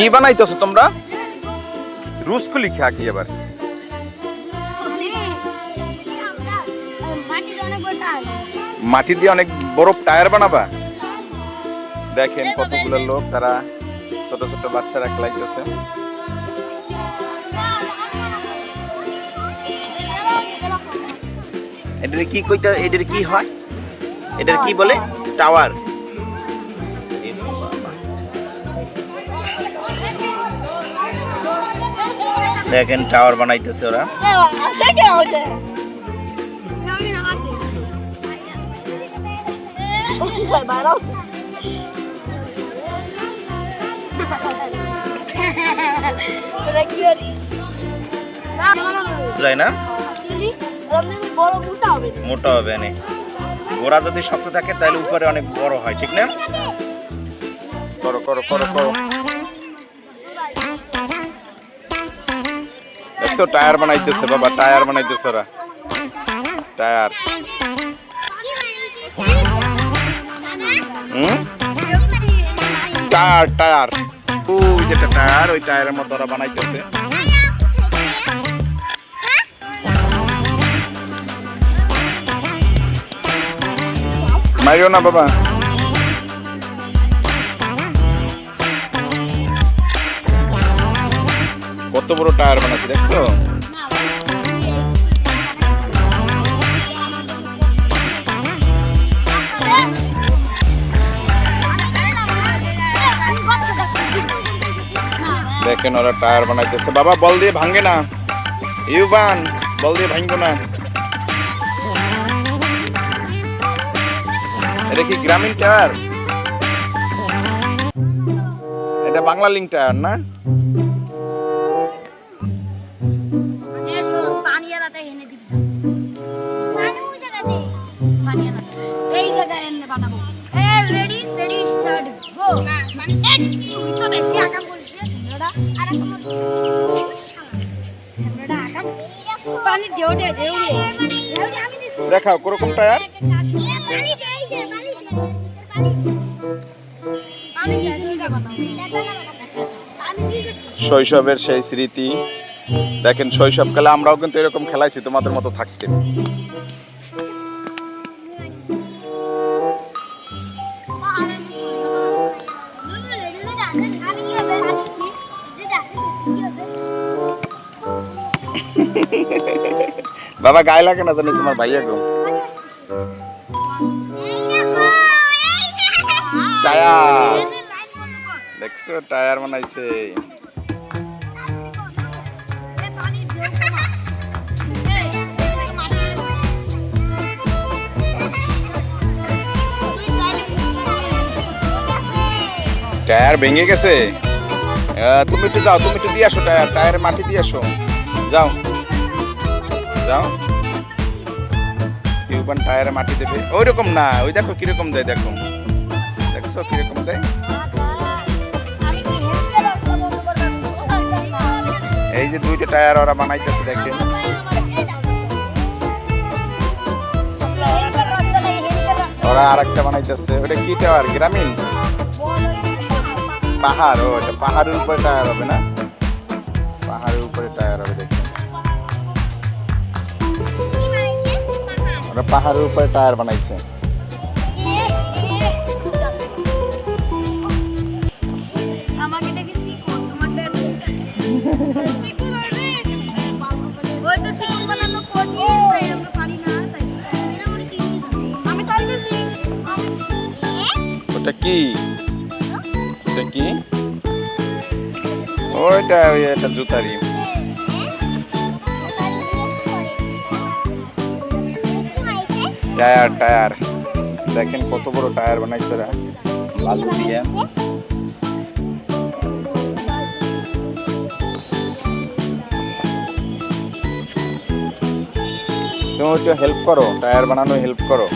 কি বানাইতেছো তোমরা? রুসকুলি খা কি এবার? মাটি দিয়ে অনেক বড় টায়ার বানাবা? দেখেন কতগুলো লোক, তারা ছোট ছোট বাচ্চারা খেলাইতেছে। এটার কি কইতা, এটার কি হয়, এটার কি বলে? টাওয়ার। দেখেন টাওয়ার বানাইতেছে ওরা। যায় না, মোটা হবে না। গোড়া যদি শক্ত থাকে তাহলে উপরে অনেক বড় হয়, ঠিক না? করো করো করো করো। দেখছো টায়ার বানাইতেছে বাবা, টায়ার বানাইতেছে ওরা, টায়ার। টায়ার টায়ার, ওই যেটা টায়ার, ওই টায়ারের মতো ওরা বানাইতেছে। মারিও না বাবা। কত বড় টায়ার বানাচ্ছে দেখছো? দেখেন ওরা টায়ার বানাইতেছে। বাবা বল দিয়ে ভাঙে না, ইউবান বল দিয়ে ভাঙবো না। এটা কি গ্রামীণ টায়ার? এটা বাংলা লিঙ্ক টায়ার না? দেখাও কোরকম টায়ার। শৈশবের সেই স্মৃতি। দেখেন শৈশবকালে আমরাও কিন্তু এরকম খেলাইছি তোমাদের মতো থাকতে। বাবা গায়ে লাগে না জানি তোমার ভাইয়া গো। টায়ার দেখছো, টায়ার বানাইছে। টায়ার ভেঙে গেছে। তুমি একটু যাও, তুমি একটু দিয়ে আসো টায়ার, টায়ারের মাটি দিয়ে আসো, যাও যাও। ইউবান টায়ারে মাটি দেবে। ওই রকম না, ওই দেখো কিরকম দেয়, দেখো দেখছো কিরকম দেয়। এই যে দুইটা টায়ার ওরা বানাইতেছে দেখেন। ওরা আরেকটা বানাইতেছে। ওটা কি টায়ার? গ্রামীণ পাহাড়। ও এটা পাহাড়ের উপরে টায়ার হবে না? পাহাড়ের উপরে টায়ার হবে দেখেন। ওরা পাহাড়ের উপরে টায়ার বানাইছে। ওটা কি? ওটা কি? ওইটা এটা জুতারি। টায়ার টায়ার দেখেন কত বড় টায়ার বানাইছে ওরা বালু দিয়ে। তুমি একটু হেল্প করো, টায়ার বানানো হেল্প করো।